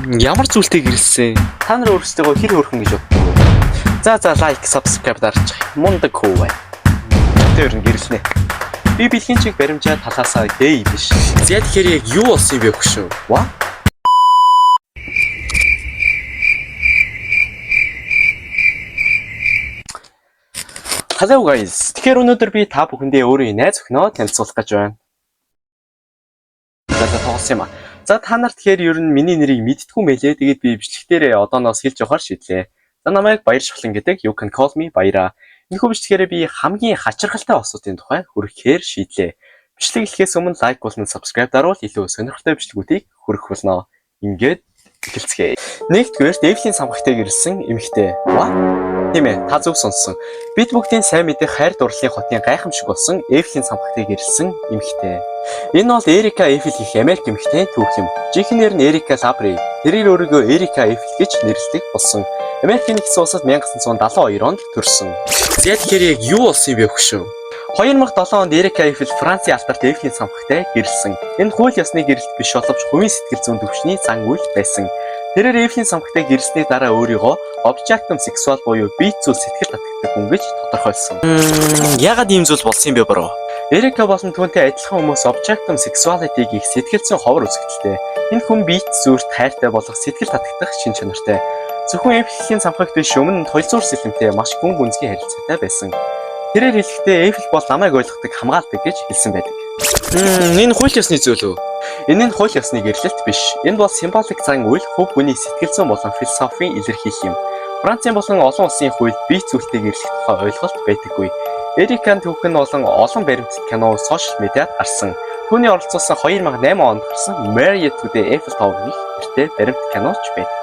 Ямар зүйлтэй гэрэлсэн? Та нар өөрсдөө хэр хөрхөн гэж боддог вэ? За лайк, subscribe дараачих. Мундаг хөө бай. Тэр нь гэрэлнэ. Би бэлгийн чиг баримжаа талаасаа гей биш. Зяд тэгэхээр яг юу болсон юм бэ хөшөө? What? Hello guys. Тэгэхээр өнөөдөр би та бүхэндээ өөрийн найз өхнөө танилцуулах гэж байна. За тоглосон юм аа. За та нарт тэгэхээр ер нь миний нэрийг мэдтгүй мэлээ. Тэгээд би бичлэгтэрээ одооноос хэлж явахаар шийдлээ. За намайг Баяр Шавлан гэдэг. You can call me Баяра. Энэ бичлэгээрээ би хамгийн хачирхалтай осуудын тухай хүрэхээр шийдлээ. Бичлэг эхлэхээс өмнө лайк болон subscribe даруул илүү сонирхолтой бичлэгүүдийг хүргэх болно. Ингээд эхэлцгээе. Нэгдүгээр Дэвлийн самхагтай гэрэлсэн эмэгтэй. Тийм ээ, та зөв сонссон. Бид бүгдийн сайн мэдих хайр дурлалын хотын гайхамшиг болсон Эвлийн самхагтай гэрэлсэн эмэгтэй. Энэ бол Эрика Эйфел гэх Америк эмэгтэй түүх юм. Жинхэнэ нэр нь Эрика Лабри. Тэрээр өөрийгөө Эрика Эйфел гэж нэрлэдэг болсон. Америкийн нэгдсэн улсад 1972 онд төрсөн. За тэгэхээр яг юу болсон юм бэ хөшөө? 2007 онд Эрика Эйфел Францын алдарт Эйфелийн самхагтай гэрэлсэн. Энэ хууль ёсны гэрэлт биш боловч хувийн сэтгэл зүйн төвчний зан үйл байсан. Тэрээр Эйфелийн самхагтай гэрэлсний дараа өөрийгөө objectum sexual буюу биет зүйл сэтгэл татагддаг хүн гэж тодорхойлсон. Яагаад ийм зүйл болсон юм бэ бро? Эрика болон түүнтэй адилхан хүмүүс objectum sexuality гэх сэтгэл зүйн ховор үзэгдэлтэй. Энэ хүн биет зүрт хайртай болох сэтгэл татагдах шин чанартай. Зөвхөн Эйфелийн самхагт биш өмнө нь толь зуур сэлэмтэй маш гүн гүнзгий харилцаатай байсан. Тэрээр хэлэхдээ Эйфел бол намайг ойлгодог, хамгаалдаг гэж хэлсэн байдаг. Энэ хууль ёсны зүйл үү? Энэ нь хууль ёсны гэрлэлт биш. Энэ бол символик зан үйл, хөв хүний сэтгэл зүйн болон философийн илэрхийлэл юм. Францын болон олон улсын хуульд бие зүйлтэй гэрлэх тухай ойлголт байдаггүй. Эрикан түүхэн болон олон баримтат кино, сошиал медиад гарсан. Түүний оролцуулсан 2008 онд гарсан Married to the Eiffel Tower гэх нэртэй баримт киноч байдаг.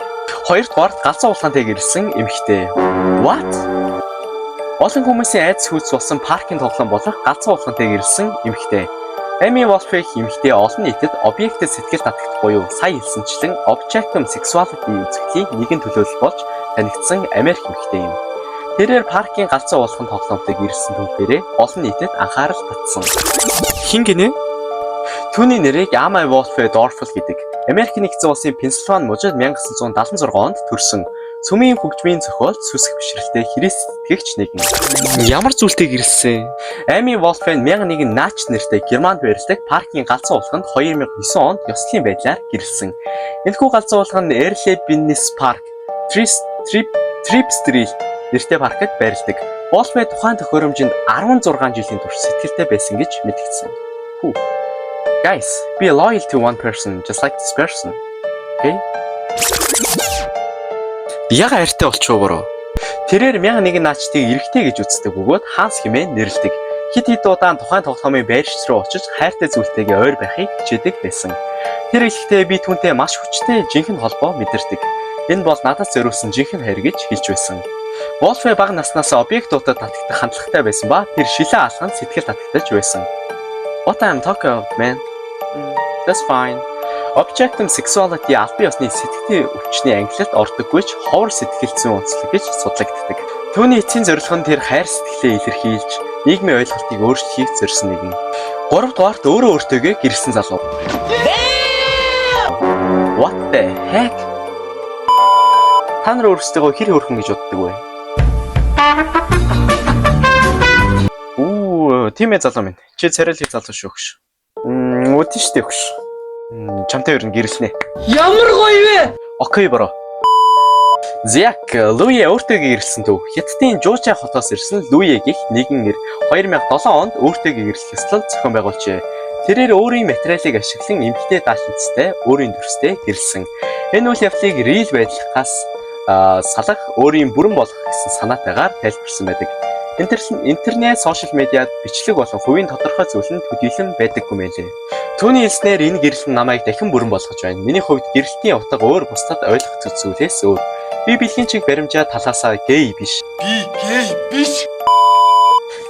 Хоёрдугаар галзуу улаантай гэрэлсэн эмэгтэй. What? Олон хүмүүсийн айдас хүйц болсон паркийн тоглоом болох галзуу улаантай гэрэлсэн эмэгтэй. Эми Волфиг эмэгтэй олон нийтэд объектэд сэтгэл татагдах буюу сая хэлсэнчлэн objectum sexuality үзэгдлийн нэгэн төлөөлөл болж танигдсан Америк эмэгтэй юм. Тэрээр паркийн галзуу уулган тоглоомтой гэрэлсэн түүхээрээ олон нийтэд анхаарал татсан. Хин гинэ? Түүний нэрийг Amy Wolfe Dorfel гэдэг. Америк нэгдсэн улсын Пенсильвани мужид 1976 онд төрсөн. Сүмийн хөгжмийн зохиол сүсэх бишрэлтэй христтгэгч нэгэн. Ямар зүйлтэй гэрэлсэн? Amy Wolfe 1001 наач нэртэй Германд байрладаг паркийн галзуу уулганд 2009 онд ёслолын байдлаар гэрэлсэн. Энэхүү галзуу уулган нь Early Business Park, Tripsdrill нэртэй паркад байрладаг. Wolfe тухайн төхөөрөмжинд 16 жилийн турш сэтгэлтэй байсан гэж мэдгдсэн. Guys, be loyal to one person just like this person. Okay? Яга хайртай болчихоо бороо. Тэрээр 1001 наачтыг эрэгтэй гэж үздэг бөгөөд Ханс хэмээн нэрлэдэг. Хит хит удаан тухайн тоглоомын байрч руу очиж хайртай зүйлтэйгээ ойр байхыг хичээдэг байсан. Тэр ихтэй би түүнтэй маш хүчтэй жинхэнэ холбоо мэдэрдэг. Энэ бол надад зориулсан жинхэнэ хайр гэж хэлж байсан. Wolfe бага наснаас объектуудад татагдах хандлагатай байсан ба тэр шилэн алханд сэтгэл татагдаж байсан. What I'm talking about, man? That's fine. Objectum sexuality албан ёсны сэтгэлийн өвчний ангилалд ордоггүй ч ховор сэтгэл зүйн онцлог гэж судлагддаг. Түүний эцсийн зорилго нь тэр хайр сэтгэлээ илэрхийлж, нийгмийн ойлголтыг өөрчлөхийг зорьсон нэгэн. 3 дугаарт өөрөө өөртөөгөө гэрэлсэн залуу. What the heck? Та нар өөрсдөө хэр хөрхөн гэж боддог вэ? Тийм ээ залуу минь. Чи царайлын залуу шүү хөш. Үгүй шүү дээ хөш. Чамтай ер нь гэрэлнэ. Ямар гоё вэ? Окей бро. Зяк Луи өөртөөгөө гэрэлсэн төв. Хятадын Жууча хотоос ирсэн Луи гэх нэгэн нэр 2007 онд өөртөөгөө гэрэлэх ёслол зохион байгуулжээ. Тэрээр өөрийн материалыг ашиглан эмэгтэй даашинцтай өөрийн төрстэй гэрэлсэн. Энэ үйл явдлыг real байдлаас салах, өөрийн бүрэн болгох гэсэн санаатайгаар тайлбарсан байдаг. Интернет, сошиал медиад бичлэг болон хувийн тодорхой зүйл нь төдийлөн байдаггүй мэлээ. Түүний хэлснээр энэ гэрэл нь намайг дахин бүрэн болгож байна. Миний хувьд гэрэлтийн утга өөр бусдад ойлгох зүйлээс өөр. Би бэлгийн чиг баримжаа талаасаа гей биш. Би гей биш.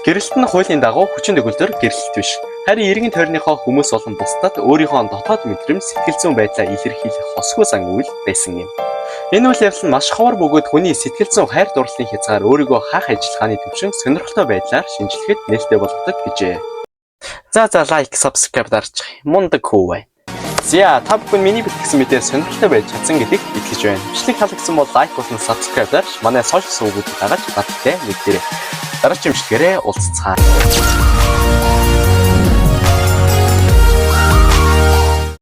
Гэрэлт нь хуулийн дагуу хүчин төгөлдөр гэрэлт биш. Харин иргэн тойрныхоо хүмүүс болон бусдад өөрийнхөө дотоод мэдрэмж сэтгэл зүйн байдлаа илэрхийлэх хосгүй зан үйл байсан юм. Энэ үйл явдал нь маш ховор бөгөөд хүний сэтгэл зүйн хайр дурлалын хязгаар өөрийгөө хаах ажиллагааны төвшин сонирхолтой байдлаар шинжилгээд нээлттэй болгодог гэжээ. За лайк, subscribe дараачих. Мундаг хөө бай. За та бүхэн миний бэлтгэсэн мэдээ сонирхолтой байж чадсан гэдэгт итгэж байна. Бичлэг таалагдсан бол лайк болон subscribe дарж манай сошиал сувгуудыг дагаж баттай нэгдээрэй. Дараагийн бичлэгээрээ уулзцгаая.